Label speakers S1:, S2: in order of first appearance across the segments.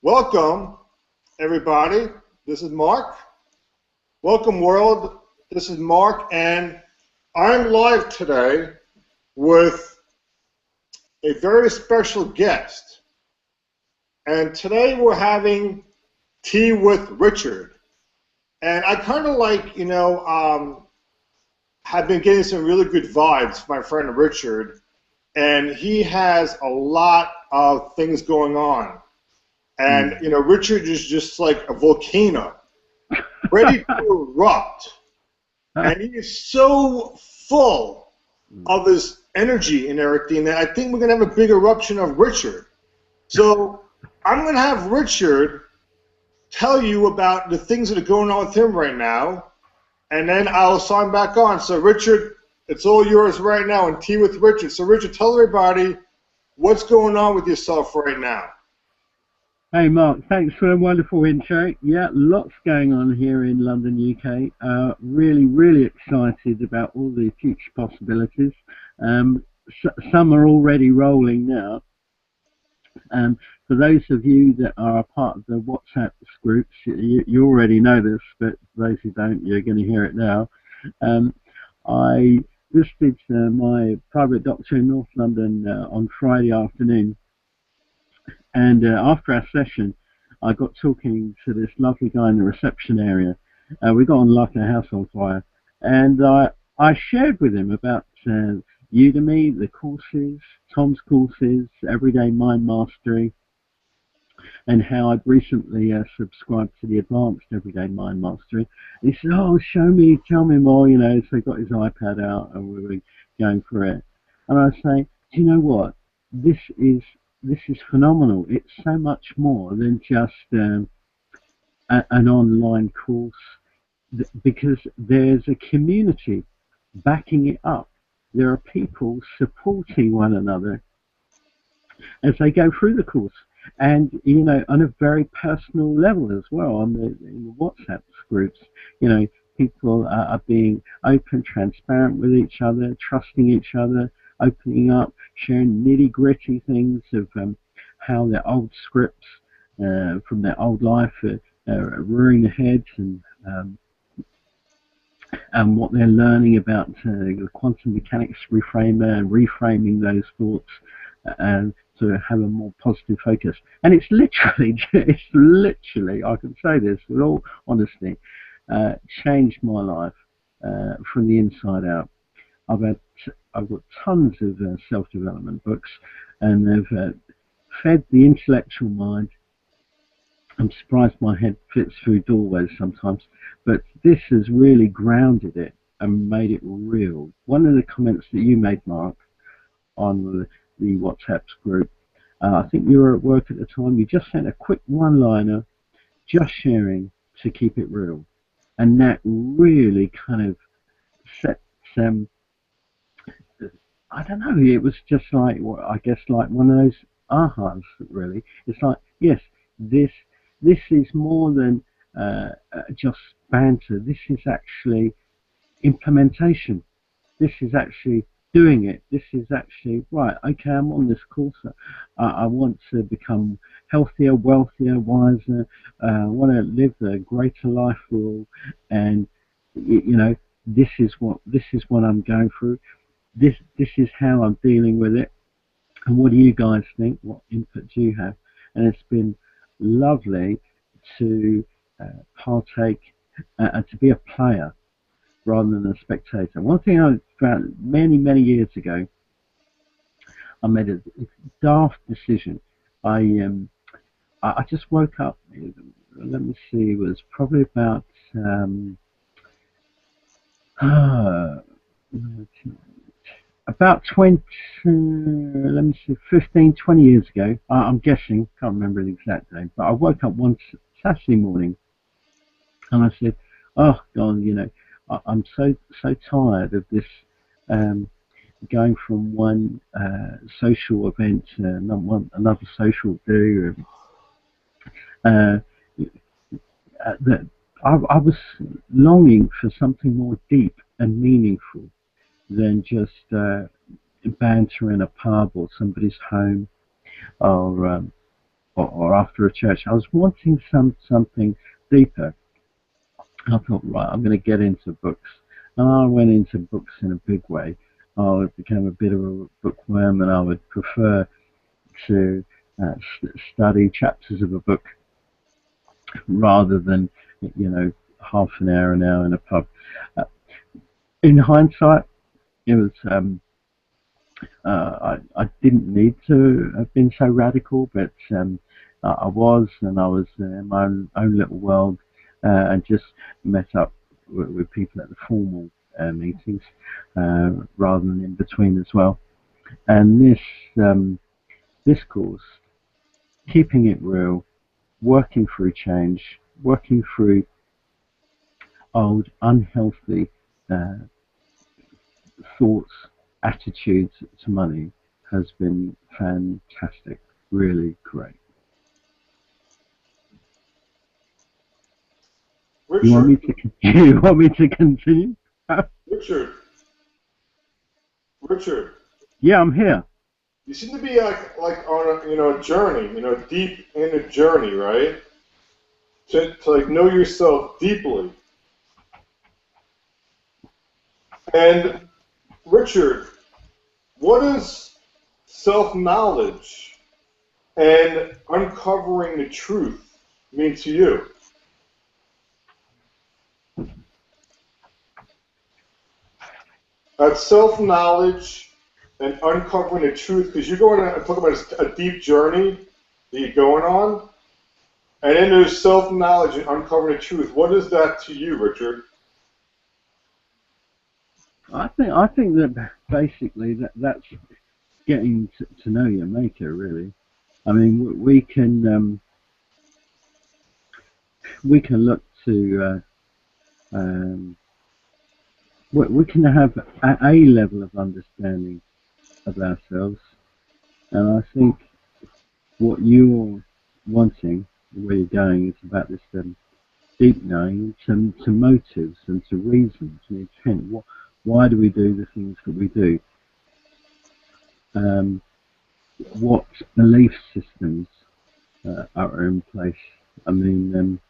S1: Welcome, everybody. This is Mark. Welcome, world. This is Mark, and I'm live today with a very special guest. And today we're having tea with Richard. And I kind of have been getting some really good vibes from my friend Richard. And he has a lot of things going on. And, Richard is just like a volcano, ready to erupt. And he is so full of his energy and everything that I think we're going to have a big eruption of Richard. So I'm going to have Richard tell you about the things that are going on with him right now, and then I'll sign back on. So, Richard, it's all yours right now, and Tea with Richard. So, Richard, tell everybody what's going on with yourself right now.
S2: Hey Mark, thanks for a wonderful intro. Yeah, lots going on here in London, UK. Really excited about all the future possibilities. Some are already rolling now. For those of you that are a part of the WhatsApp groups, you already know this, but for those who don't, you're going to hear it now. I visited my private doctor in North London on Friday afternoon. And after our session, I got talking to this lovely guy in the reception area. We got on like a house on fire. And I shared with him about Udemy, the courses, Tom's courses, Everyday Mind Mastery, and how I'd recently subscribed to the Advanced Everyday Mind Mastery. And he said, oh, show me, tell me more, So he got his iPad out and we were going for it. And I was saying, do you know what? This is phenomenal. It's so much more than just an online course, because there's a community backing it up. There are people supporting one another as they go through the course, and on a very personal level as well. In the WhatsApp groups, people are being open, transparent with each other, trusting each other, opening up, sharing nitty-gritty things of how their old scripts from their old life are rearing their heads, and what they're learning about the quantum mechanics reframer and reframing those thoughts to have a more positive focus. And it's literally, I can say this with all honesty, changed my life from the inside out. I've got tons of self-development books, and they've fed the intellectual mind. I'm surprised my head fits through doorways sometimes, but this has really grounded it and made it real. One of the comments that you made, Mark, on the WhatsApp group, I think you were at work at the time, you just sent a quick one-liner, just sharing to keep it real. And that really kind of set some, I don't know, it was just like, I guess like one of those ahas, really. It's like, yes, this is more than just banter. This is actually implementation. This is actually doing it. This is actually, right, okay, I'm on this course. I want to become healthier, wealthier, wiser. I want to live a greater life for all. And, this is what I'm going through. This is how I'm dealing with it. And what do you guys think? What input do you have? And it's been lovely to partake and to be a player rather than a spectator. One thing I found many years ago, I made a daft decision. I just woke up. Let me see. It was probably about about 20, let me see, 15, 20 years ago, I'm guessing, can't remember the exact date, but I woke up one Saturday morning and I said, oh God, I'm so tired of this, going from one social event to another social do. That I was longing for something more deep and meaningful than just banter in a pub or somebody's home, or or after a church. I was wanting something deeper. I thought, right, I'm going to get into books. And I went into books in a big way. I became a bit of a bookworm, and I would prefer to study chapters of a book rather than, you know, half an hour in a pub. Uh, in hindsight, it was I didn't need to have been so radical, but I was, and I was in my own little world, and just met up with people at the formal meetings rather than in between as well. And this course, keeping it real, working through change, working through old unhealthy uh, thoughts, attitudes to money, has been fantastic, really great. You want
S1: Richard,
S2: me to? You want me to continue?
S1: Richard, Richard.
S2: Yeah, I'm here.
S1: You seem to be like on a a journey, deep in a journey, right? To like know yourself deeply. And Richard, what is self-knowledge and uncovering the truth mean to you? Self-knowledge and uncovering the truth, because you're going to talk about a deep journey that you're going on, and then there's self-knowledge and uncovering the truth. What is that to you, Richard?
S2: I think that basically that's getting to know your maker, really. I mean, we can look to we can have a level of understanding of ourselves, and I think what you're wanting, where you're going, is about this deep knowing, to motives and to reasons and intent. Why do we do the things that we do? Um, what belief systems are in place? I mean,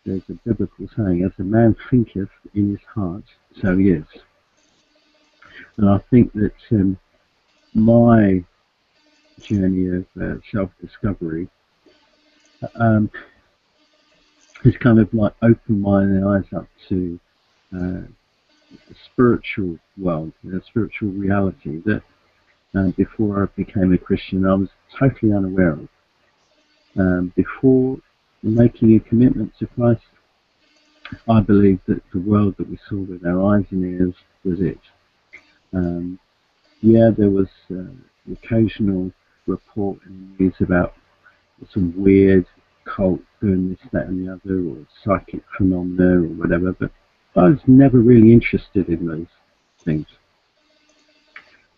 S2: there's a biblical saying, as a man thinketh in his heart, so he is. And I think that my journey of self-discovery um, has kind of like opened my eyes up to uh, the spiritual world, the spiritual reality that before I became a Christian I was totally unaware of. Before making a commitment to Christ, I believed that the world that we saw with our eyes and ears was it. Um, yeah, there was occasional report in the news about some weird cult doing this, that, and the other, or psychic phenomena, or whatever. But I was never really interested in those things.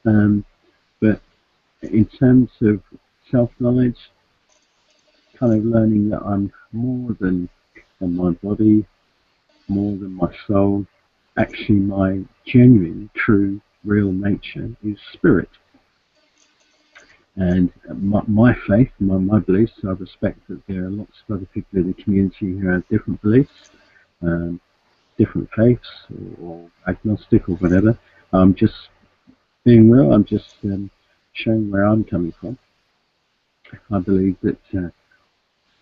S2: Um, but in terms of self-knowledge, kind of learning that I'm more than my body, more than my soul. Actually, my genuine, true, real nature is spirit. And my faith, my beliefs, I respect that there are lots of other people in the community who have different beliefs, um, different faiths, or agnostic or whatever. I'm just being real, I'm just showing where I'm coming from. I believe that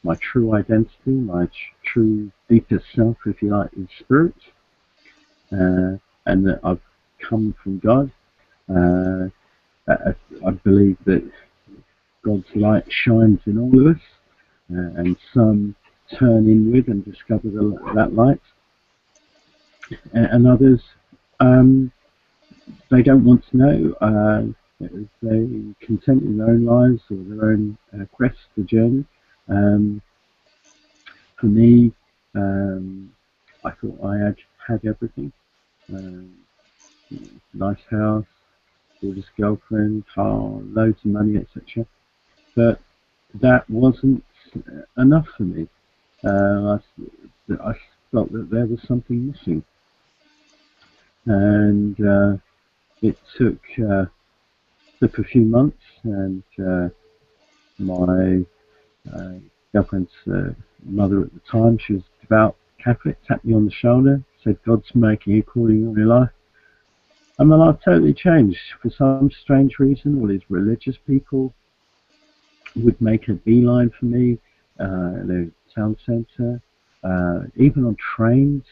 S2: my true identity, my true deepest self, if you like, is spirit, and that I've come from God. Uh, I believe that God's light shines in all of us, and some turn inward and discover that light, and others, um, they don't want to know. They content in their own lives or their own quest, the journey. Um, for me, I thought I had everything. Um, nice house, gorgeous girlfriend, car, loads of money, etc. But that wasn't enough for me. I felt that there was something missing, and it took a few months, and my Girlfriend's mother at the time, she was devout Catholic, tapped me on the shoulder, said, God's making you, calling you on your life. And my life totally changed. For some strange reason, all these religious people would make a beeline for me, the town centre, even on trains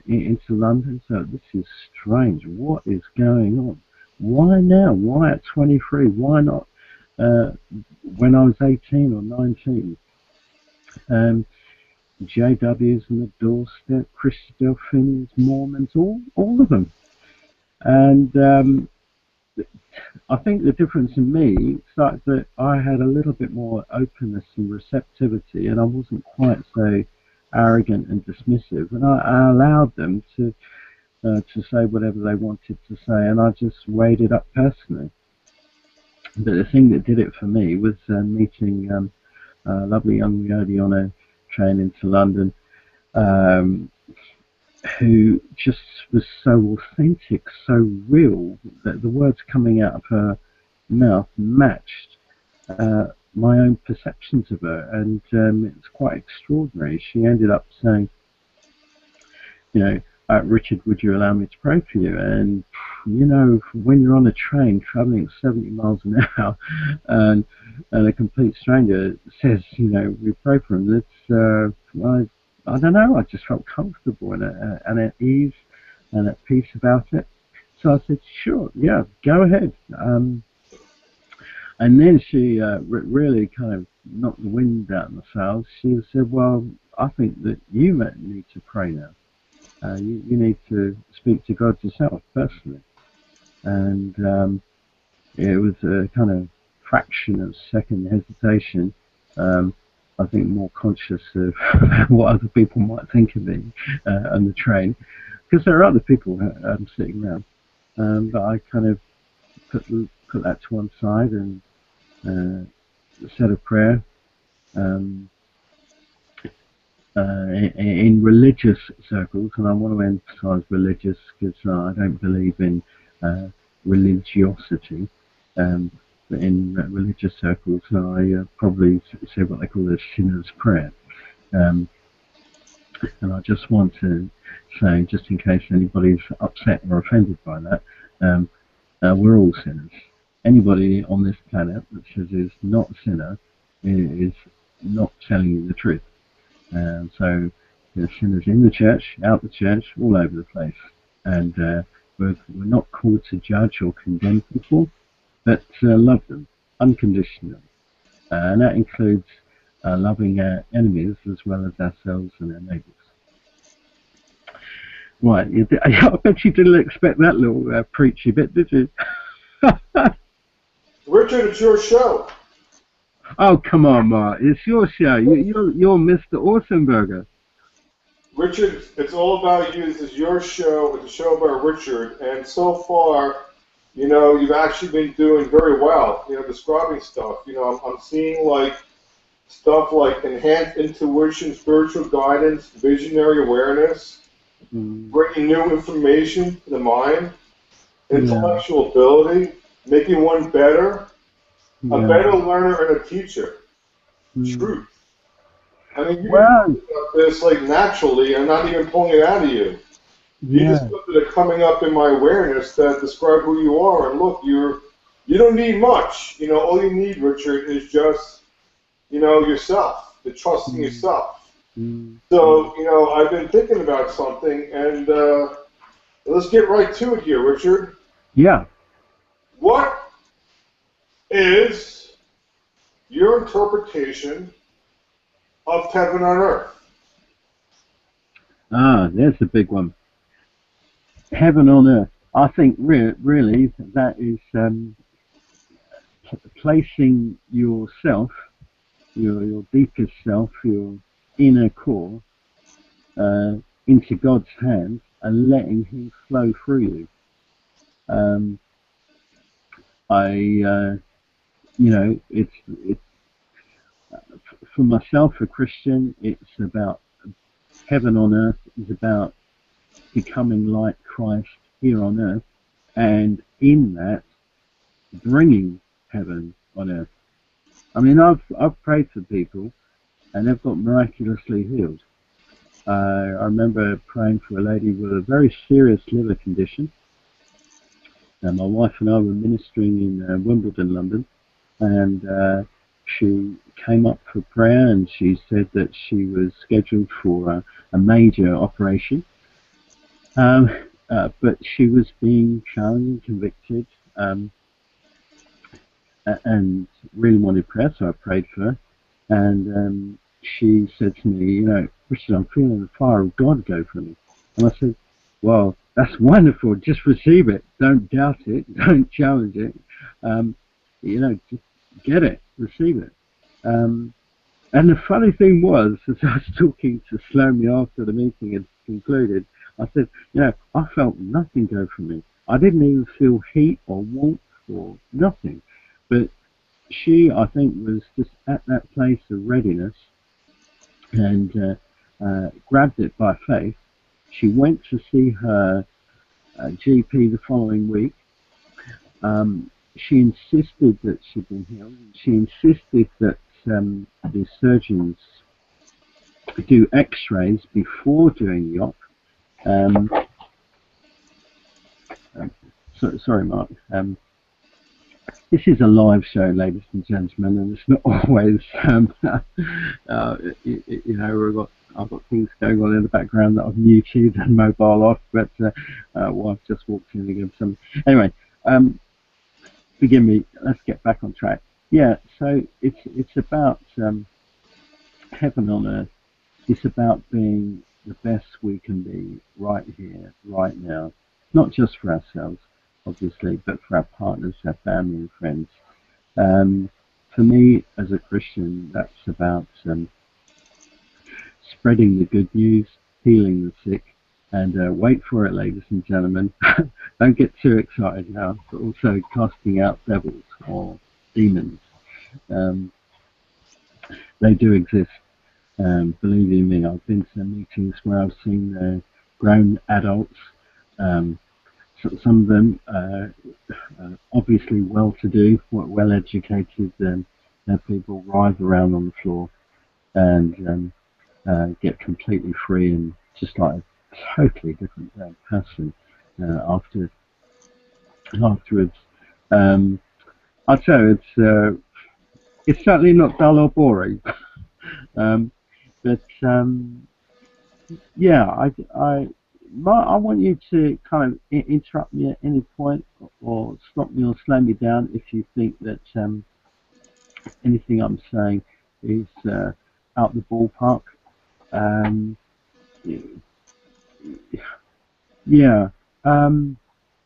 S2: into London. So this is strange. What is going on? Why now? Why at 23? Why not when I was 18 or 19? JWs on the doorstep, Christadelphians, Mormons, all of them. And I think the difference in me started that I had a little bit more openness and receptivity, and I wasn't quite so arrogant and dismissive, and I allowed them to say whatever they wanted to say, and I just weighed it up personally. But the thing that did it for me was meeting a lovely young lady on a train into London, who just was so authentic, so real, that the words coming out of her mouth matched my own perceptions of her, and it's quite extraordinary. She ended up saying, you know, Richard, would you allow me to pray for you? And, you know, when you're on a train traveling 70 miles an hour and a complete stranger says, you know, we pray for him, that's, I don't know, I just felt comfortable and at ease and at peace about it. So I said, sure, yeah, go ahead. And then she really kind of knocked the wind out of my sails. She said, well, I think that you need to pray now. You need to speak to God yourself personally. And it was a kind of fraction of second hesitation. I think more conscious of what other people might think of me on the train, because there are other people sitting around. But I kind of put that to one side and said a prayer. In religious circles, and I want to emphasize religious because I don't believe in religiosity, but in religious circles I probably say what they call a sinner's prayer. And I just want to say, just in case anybody's upset or offended by that, we're all sinners. Anybody on this planet that says is not a sinner is not telling you the truth. So there's sinners in the church, out the church, all over the place. And we're not called to judge or condemn people, but love them unconditionally. And that includes loving our enemies as well as ourselves and our neighbours. Right, I bet you didn't expect that little preachy bit, did you?
S1: Richard, it's your show.
S2: Oh, come on, Mark. It's your show. You're Mr. Awesomeburger.
S1: Richard, it's all about you. This is your show. It's a show about Richard. And so far, you know, you've actually been doing very well, you know, describing stuff. You know, I'm seeing, like, stuff like enhanced intuition, spiritual guidance, visionary awareness, bringing new information to the mind, intellectual ability, making one better, a better learner and a teacher. Truth. I mean, you can do this like naturally. I'm not even pulling it out of you. You just put it coming up in my awareness that describe who you are. And look, you don't need much. You know, all you need, Richard, is just, you know, yourself, the trust in yourself. So, you know, I've been thinking about something, and let's get right to it here, Richard.
S2: Yeah.
S1: What is your interpretation of heaven on earth?
S2: Ah, there's the big one. Heaven on earth. I think really that is placing yourself, your deepest self, your inner core, into God's hands and letting Him flow through you. You know, it's for myself, a Christian, it's about heaven on earth. Is about becoming like Christ here on earth, and in that, bringing heaven on earth. I mean, I've prayed for people and they've got miraculously healed. I remember praying for a lady with a very serious liver condition. My wife and I were ministering in Wimbledon, London, and she came up for prayer, and she said that she was scheduled for a major operation, but she was being challenged and convicted, and really wanted prayer, so I prayed for her. And she said to me, Richard, I'm feeling the fire of God go for me. And I said, well, that's wonderful. Just receive it. Don't doubt it. Don't challenge it. Just get it. Receive it. And the funny thing was, as I was talking to Slomie after the meeting had concluded, I said, I felt nothing go from me. I didn't even feel heat or warmth or nothing. But she, I think, was just at that place of readiness and grabbed it by faith. She went to see her GP the following week. She insisted that she'd been healed. She insisted that the surgeons do x-rays before doing the op. Sorry, Mark. This is a live show, ladies and gentlemen, and it's not always, I've got things going on in the background that I've muted and mobile off, but wife just walked in again. Anyway, forgive me. Let's get back on track. Yeah, so it's about heaven on earth. It's about being the best we can be right here, right now, not just for ourselves, obviously, but for our partners, our family and friends. For me, as a Christian, that's about spreading the good news, healing the sick, and wait for it, ladies and gentlemen. Don't get too excited now, but also casting out devils or demons. They do exist. Believe you me, I've been to meetings where I've seen grown adults, some of them obviously well-to-do, well-educated, people writhe around on the floor and get completely free and just like a totally different person afterwards. I'd say it's certainly not dull or boring. But yeah, I want you to kind of interrupt me at any point or stop me or slow me down if you think that anything I'm saying is out the ballpark. Yeah,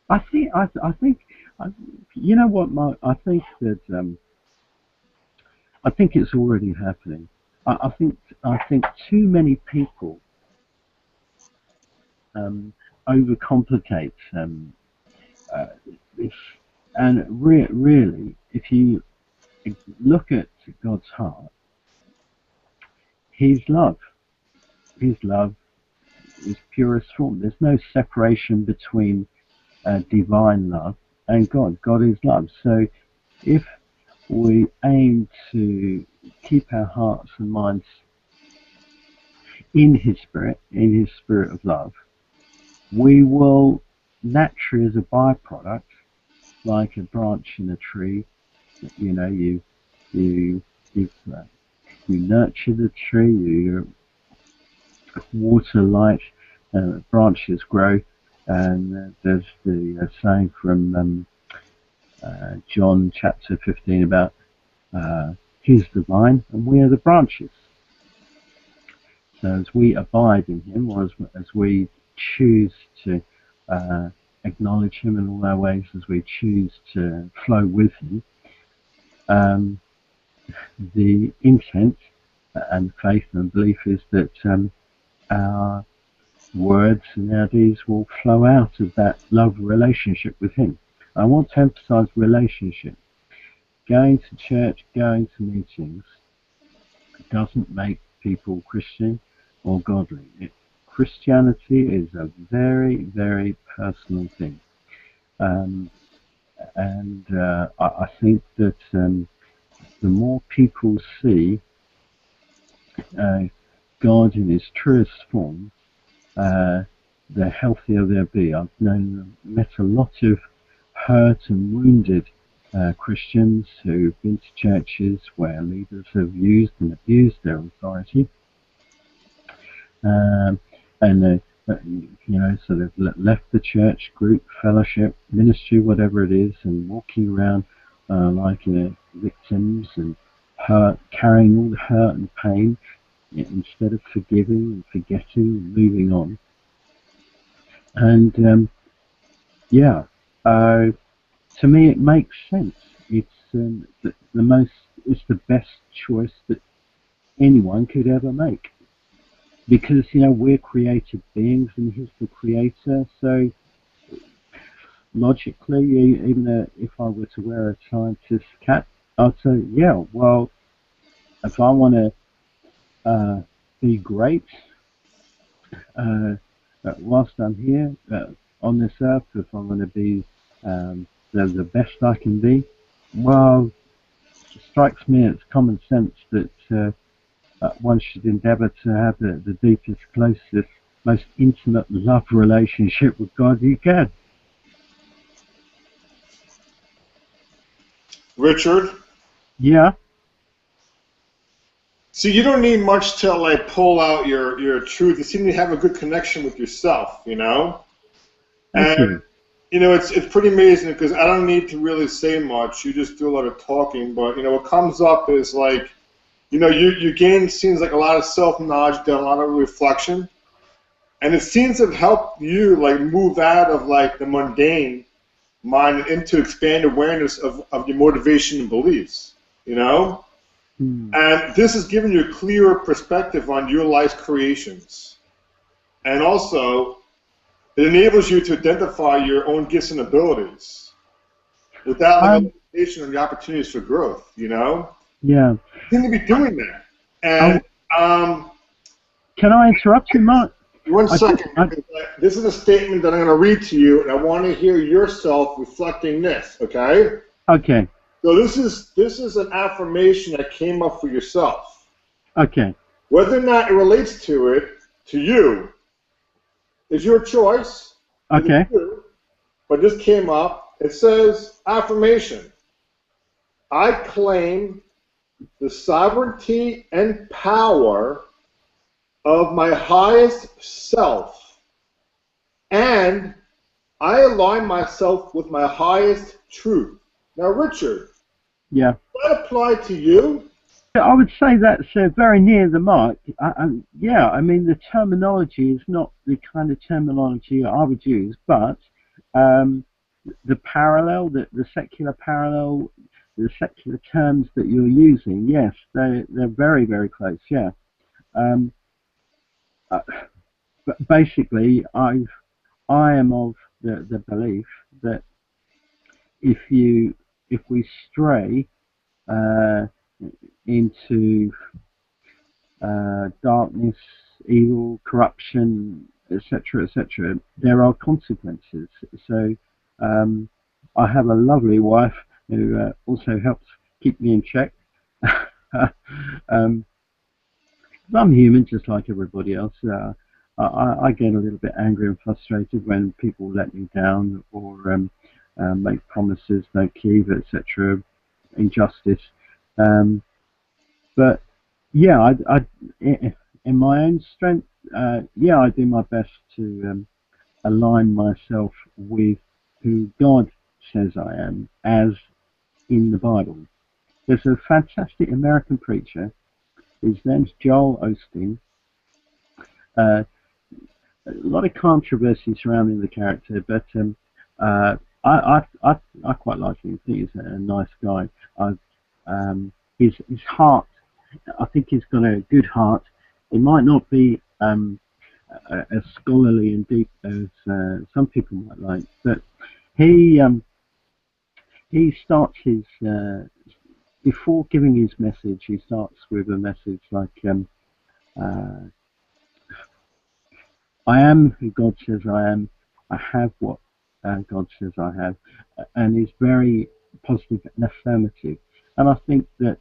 S2: I think you know what, Mark? I think that I think it's already happening. I think too many people overcomplicate this, and really, if you look at God's heart, His love is purest form. There's no separation between divine love and God. God is love. So if we aim to keep our hearts and minds in His Spirit of love, we will naturally, as a byproduct, like a branch in a tree, you nurture the tree, you water, light, branches grow, and there's the saying from John chapter 15 about He's the vine and we are the branches. So as we abide in Him, or as we choose to acknowledge Him in all our ways, as we choose to flow with Him, the intent and faith and belief is that our words and our deeds will flow out of that love relationship with Him. I want to emphasize relationship. Going to church, going to meetings doesn't make people Christian or godly. Christianity is a very, very personal thing. I think that the more people see uh, God in his truest form, the healthier they'll be. I've met a lot of hurt and wounded Christians who've been to churches where leaders have used and abused their authority, and sort of left the church, group, fellowship, ministry, whatever it is, and walking around like victims and hurt, carrying all the hurt and pain instead of forgiving and forgetting and moving on. And to me it makes sense. It's it's the best choice that anyone could ever make, because we're created beings and he's the creator. So logically, even if I were to wear a scientist's cap, I'd say, yeah, well, if I want to be great whilst I'm here on this earth, if I want to be the best I can be, well, it strikes me as common sense that one should endeavour to have the deepest, closest, most intimate love relationship with God you can.
S1: Richard?
S2: Yeah?
S1: See, you don't need much to like pull out your truth. You seem to have a good connection with yourself,
S2: Thank
S1: and
S2: you.
S1: it's pretty amazing because I don't need to really say much. You just do a lot of talking, but what comes up is like, you gain, seems like, a lot of self-knowledge, done a lot of reflection, and it seems to have helped you like move out of like the mundane mind and into expanded awareness of your motivation and beliefs. And this has given you a clearer perspective on your life's creations. And also, it enables you to identify your own gifts and abilities without like, a limitation on the opportunities for growth,
S2: Yeah.
S1: You seem to be doing that. And
S2: can I interrupt you, Mark?
S1: One second. This is a statement that I'm going to read to you, and I want to hear yourself reflecting this, okay?
S2: Okay.
S1: So this is an affirmation that came up for yourself.
S2: Okay.
S1: Whether or not it relates to you, is your choice.
S2: Okay.
S1: But this came up. It says, affirmation. I claim the sovereignty and power of my highest self, and I align myself with my highest truth. Now, Richard,
S2: yeah,
S1: does that apply to you?
S2: I would say that's very near the mark. I mean, the terminology is not the kind of terminology I would use, but the parallel, the secular parallel, the secular terms that you're using, yes, they're very, very close, yeah. But basically, I am of the belief that if we stray into darkness, evil, corruption, etc., etc., there are consequences. So I have a lovely wife who also helps keep me in check. I'm human, just like everybody else. I get a little bit angry and frustrated when people let me down or make promises, don't keep, etc., injustice. But yeah, in my own strength, I do my best to align myself with who God says I am, as in the Bible. There's a fantastic American preacher. His name's Joel Osteen. A lot of controversy surrounding the character, but I quite like him. I think he's a nice guy. His heart, I think he's got a good heart. It might not be as scholarly and deep as some people might like, but he starts his before giving his message. He starts with a message like, I am who God says I am. I have what God says I have, and is very positive and affirmative. And I think that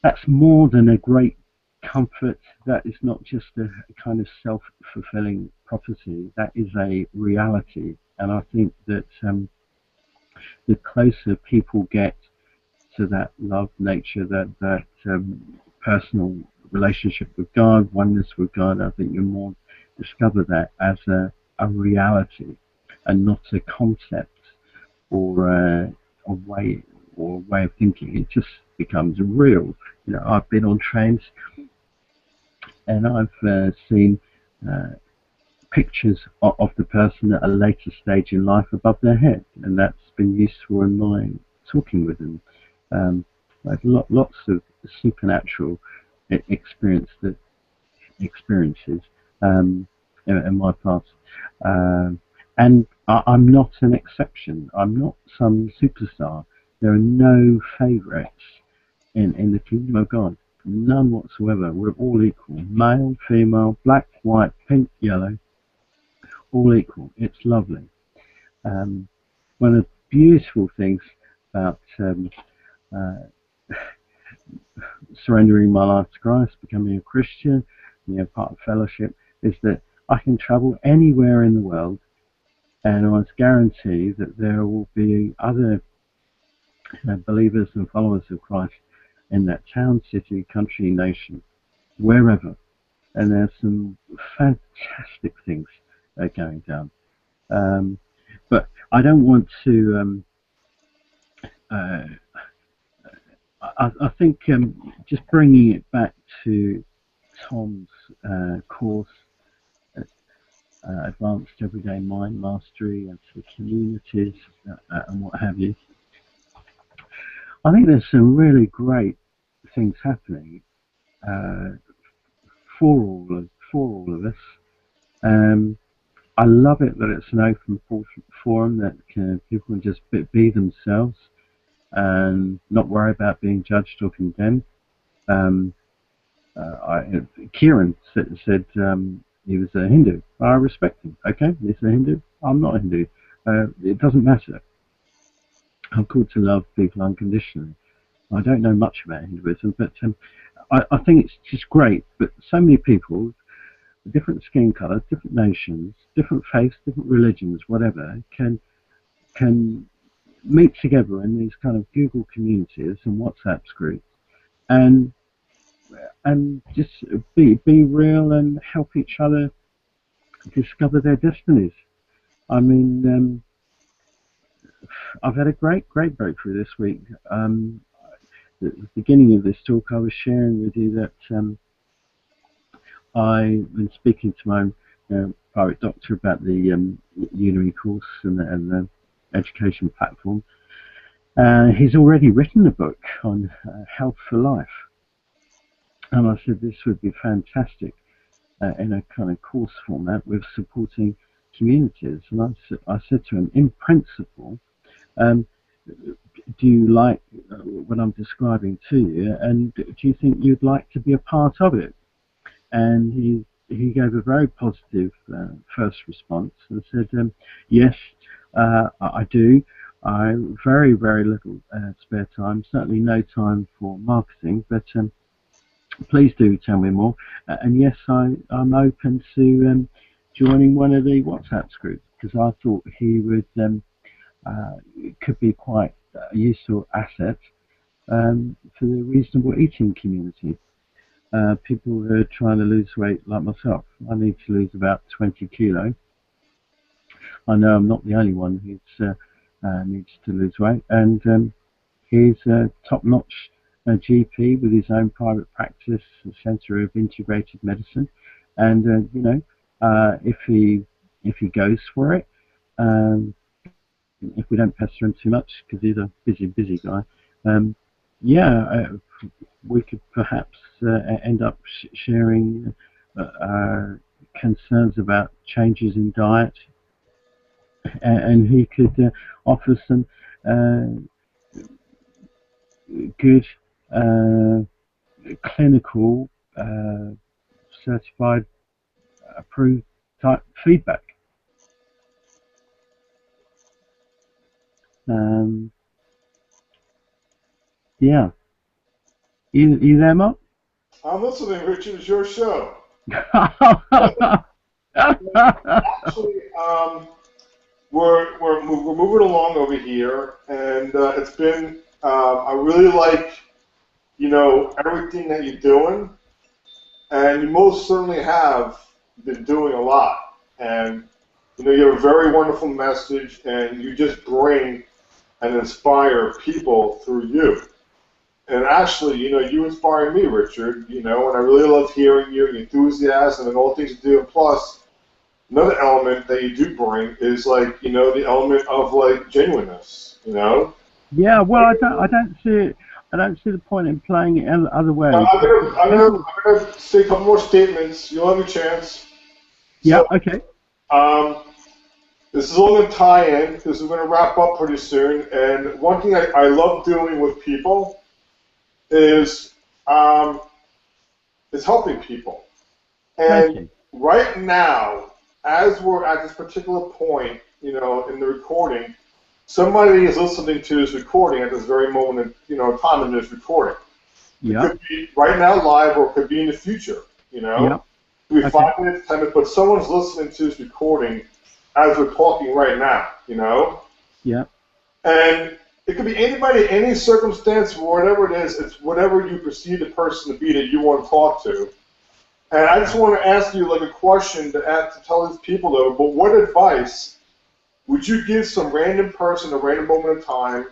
S2: that's more than a great comfort. That is not just a kind of self-fulfilling prophecy. That is a reality. And I think that the closer people get to that love, nature, that personal relationship with God, oneness with God, I think you more discover that as a reality and not a concept or a way of thinking. It just becomes real. You know, I've been on trains and I've seen uh, pictures of the person at a later stage in life above their head, and that's been useful in my talking with them. I've lots of supernatural experience that experiences in my past, and I'm not an exception. I'm not some superstar. There are no favourites in the kingdom of God. None whatsoever. We're all equal. Male, female, black, white, pink, yellow, all equal. It's lovely. Um, one of the beautiful things about surrendering my life to Christ, becoming a Christian, part of fellowship, is that I can travel anywhere in the world, and I must guarantee that there will be other believers and followers of Christ in that town, city, country, nation, wherever. And there's some fantastic things going down. But I don't want to. I think just bringing it back to Tom's course, Advanced Everyday Mind Mastery, and to communities and what have you. I think there's some really great things happening for all of us. I love it that it's an open forum that people can just be themselves and not worry about being judged or condemned. Kieran said he was a Hindu. I respect him. Okay, he's a Hindu. I'm not a Hindu. It doesn't matter. I'm called to love people unconditionally. I don't know much about Hinduism, but I think it's just great. But so many people, different skin colours, different nations, different faiths, different religions, whatever, can meet together in these kind of Google communities and WhatsApp groups, and just be real and help each other discover their destinies. I mean, I've had a great breakthrough this week. At the beginning of this talk, I was sharing with you that I've been speaking to my private doctor about the Udemy course and the education platform. He's already written a book on health for life. And I said this would be fantastic in a kind of course format with supporting communities. And I said to him, in principle, do you like what I'm describing to you, and do you think you'd like to be a part of it? And he gave a very positive first response and said, yes, I do. I very little spare time, certainly no time for marketing, but please do tell me more. And yes, I'm open to joining one of the WhatsApp groups, because I thought he would could be quite a useful asset for the reasonable eating community. People who are trying to lose weight like myself. I need to lose about 20 kilo. I know I'm not the only one who needs to lose weight, and he's a top-notch GP with his own private practice, a centre of integrated medicine, and if he goes for it, if we don't pester him too much, because he's a busy guy, we could perhaps end up sharing our concerns about changes in diet, and he could offer some good clinical certified approved type feedback. Yeah. You there, Mark?
S1: I'm listening, Richard. It's your show. Actually, we're moving along over here, and it's been. I really like, everything that you're doing, and you most certainly have been doing a lot. And you have a very wonderful message, and you just bring and inspire people through you. And actually, you inspire me, Richard, and I really love hearing your enthusiasm and all the things you do. And plus, another element that you do bring is like, the element of like genuineness.
S2: Yeah, well, I don't see the point in playing it other
S1: Now,
S2: ways.
S1: I'm gonna say a couple more statements. You'll have a chance.
S2: Yeah,
S1: So,
S2: okay.
S1: um, this is all gonna tie in because we're gonna wrap up pretty soon. And one thing I love doing with people is um, helping people.
S2: Thank
S1: And
S2: you.
S1: right now, as we're at this particular point, in the recording, somebody is listening to this recording at this very moment, time in this recording. It
S2: Yeah,
S1: could be right now live, or it could be in the future.
S2: yeah,
S1: It could be
S2: okay.
S1: 5 minutes, 10 minutes, but someone's listening to this recording as we're talking right now.
S2: Yeah,
S1: And it could be anybody, any circumstance, whatever it is. It's whatever you perceive the person to be that you want to talk to. And I just want to ask you like a question to tell these people though. But what advice would you give some random person, a random moment of time,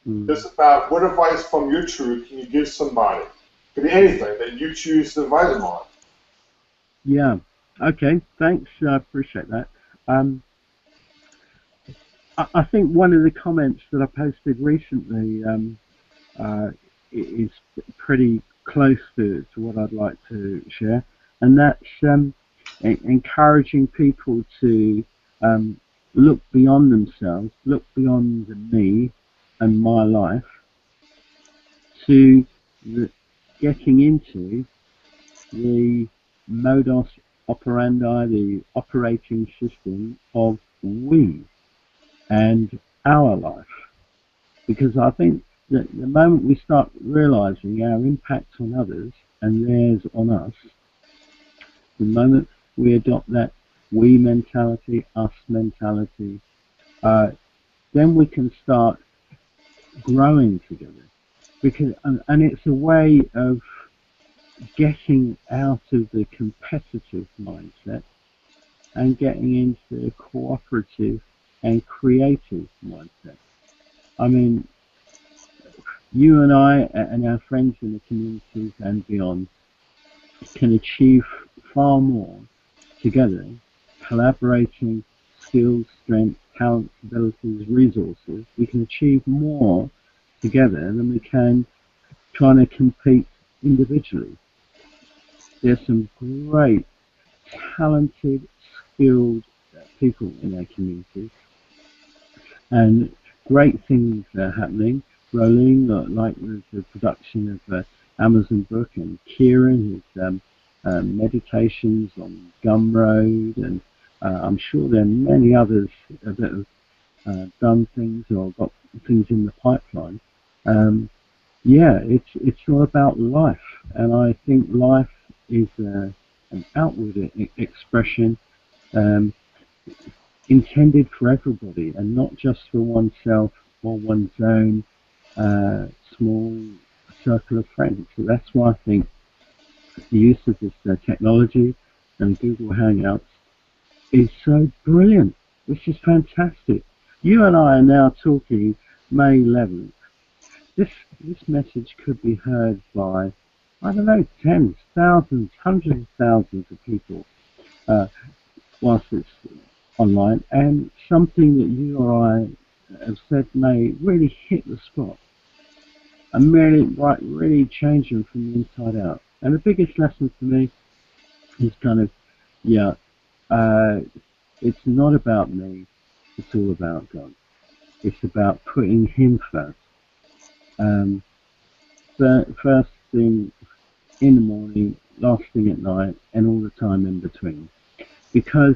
S2: mm,
S1: just about what advice from your truth can you give somebody? It could be anything that you choose to advise them on.
S2: yeah. Okay, thanks. I appreciate that. Um, I think one of the comments that I posted recently is pretty close to what I'd like to share, and that's encouraging people to look beyond themselves, look beyond me and my life, to the, getting into the modus operandi, the operating system of we and our life. Because I think that the moment we start realizing our impact on others and theirs on us, the moment we adopt that we mentality, us mentality, uh, then we can start growing together. Because and it's a way of getting out of the competitive mindset and getting into a cooperative and creative mindset. I mean, you and I and our friends in the communities and beyond can achieve far more together, collaborating skills, strengths, talents, abilities, resources. We can achieve more together than we can trying to compete individually. There's some great, talented, skilled people in our communities, and great things are happening. Rolling, like the production of Amazon book, and Kieran, his meditations on Gumroad, and I'm sure there are many others that have done things or got things in the pipeline. Um, yeah, it's all about life, and I think life is an outward expression um, intended for everybody, and not just for oneself or one's own small circle of friends. So that's why I think the use of this technology and Google Hangouts is so brilliant. This is fantastic. You and I are now talking May 11th. This message could be heard by, I don't know, tens, thousands, hundreds of thousands of people uh, whilst it's online, and something that you or I have said may really hit the spot and really change them from the inside out. And the biggest lesson for me is kind of, yeah, uh, it's not about me, it's all about God. It's about putting Him first. Um, first thing in the morning, last thing at night, and all the time in between. Because,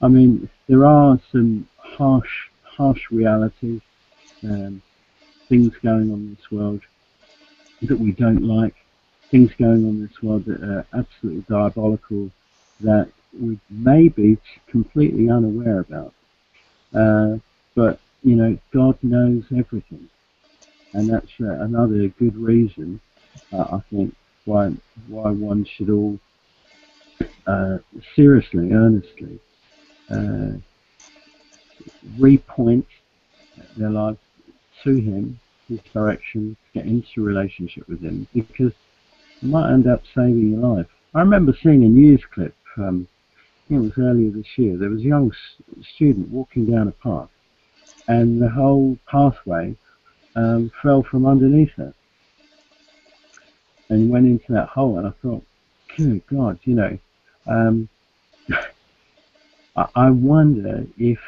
S2: I mean, there are some harsh realities, um, things going on in this world, that we don't like, things going on in this world that are absolutely diabolical, that we may be completely unaware about. But, you know, God knows everything. And that's another good reason, I think, why one should all seriously, earnestly uh, repoint their lives to Him, His direction, get into a relationship with Him, because it might end up saving your life. I remember seeing a news clip, I think it was earlier this year. There was a young student walking down a path, and the whole pathway fell from underneath her and went into that hole. And I thought, good God, you know, um, I wonder if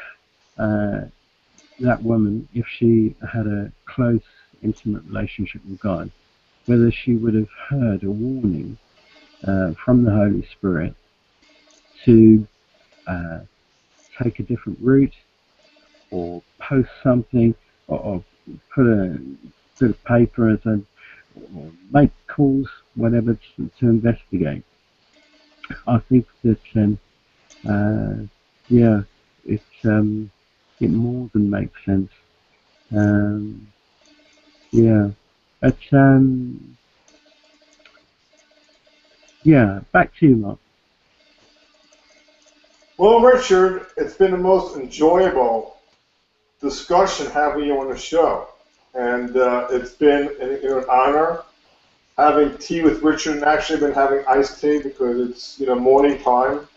S2: that woman, if she had a close, intimate relationship with God, whether she would have heard a warning from the Holy Spirit to take a different route, or post something, or put a bit of paper as a, or make calls, whatever, to investigate. I think that yeah, it more than makes sense. Yeah, but yeah, back to you, Mark.
S1: Well, Richard, it's been the most enjoyable discussion having you on the show, and it's been an honor having tea with Richard, and actually been having iced tea because it's morning time,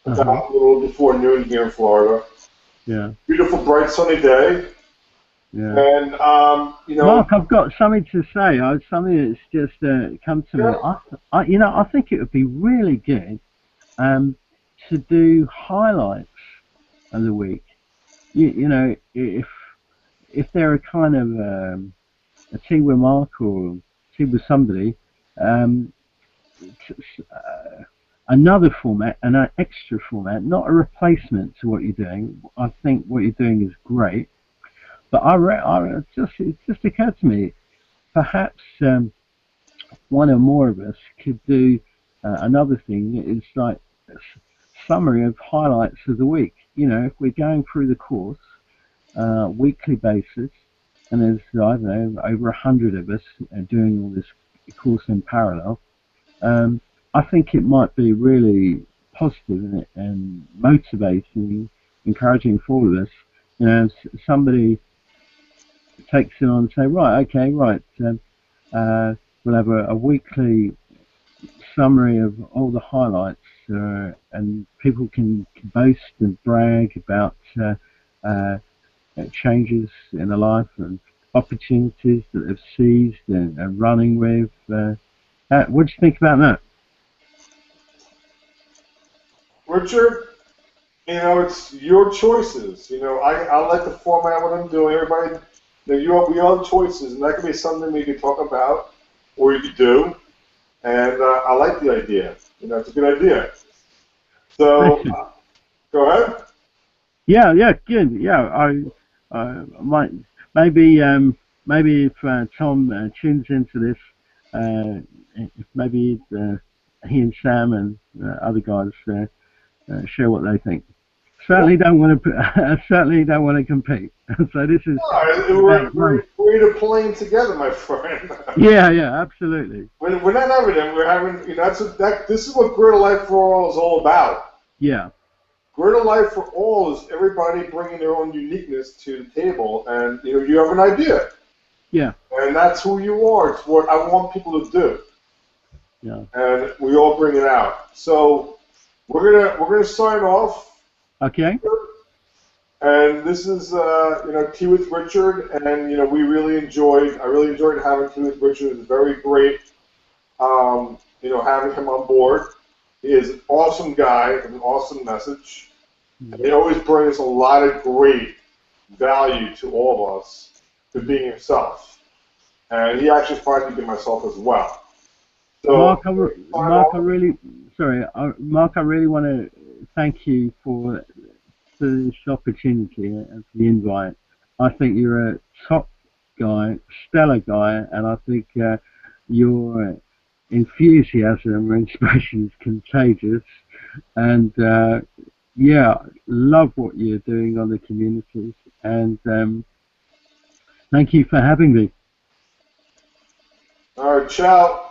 S1: about a little before noon here in Florida.
S2: Yeah.
S1: Beautiful, bright, sunny day.
S2: Yeah.
S1: And
S2: Mark, I've got something to say. Something that's just come to me. I think it would be really good to do highlights of the week. You know, if there are kind of a tea with Mark or tea with somebody, another format, an extra format, not a replacement to what you're doing. I think what you're doing is great, but it just occurred to me, perhaps one or more of us could do another thing. It's like a summary of highlights of the week. You know, if we're going through the course weekly basis, and there's, I don't know, over 100 of us doing all this course in parallel, I think it might be really positive and motivating, encouraging for all of us. You know, somebody takes it on and say, right, okay, right, we'll have a weekly summary of all the highlights, and people can boast and brag about changes in their life and opportunities that they've seized and running with. What do you think about that?
S1: Richard, it's your choices. I like the format what I'm doing. Everybody, we all have choices, and that could be something we could talk about, or you could do. And I like the idea. It's a good idea. So, go ahead.
S2: Yeah, good. Yeah, I might maybe if Tom tunes into this, maybe he and Sam and other guys share what they think. Certainly don't want to compete. So this is
S1: we're playing together, my friend.
S2: Yeah, absolutely.
S1: We're not having them. We're having this is what Greater Life for All is all about.
S2: Yeah.
S1: Greater Life for All is everybody bringing their own uniqueness to the table, and you have an idea.
S2: Yeah.
S1: And that's who you are. It's what I want people to do.
S2: Yeah.
S1: And we all bring it out. So we're gonna sign off.
S2: Okay.
S1: And this is Tea with Richard, and I really enjoyed having Tea with Richard. It's very great, having him on board. He is an awesome guy with an awesome message. And he always brings a lot of great value to all of us to being himself. And he actually finds me to be myself as well. So,
S2: Mark, I really want to thank you for this opportunity and for the invite. I think you're a top guy, stellar guy, and I think your enthusiasm and inspiration is contagious, and yeah, love what you're doing on the communities, and thank you for having me.
S1: All right, ciao.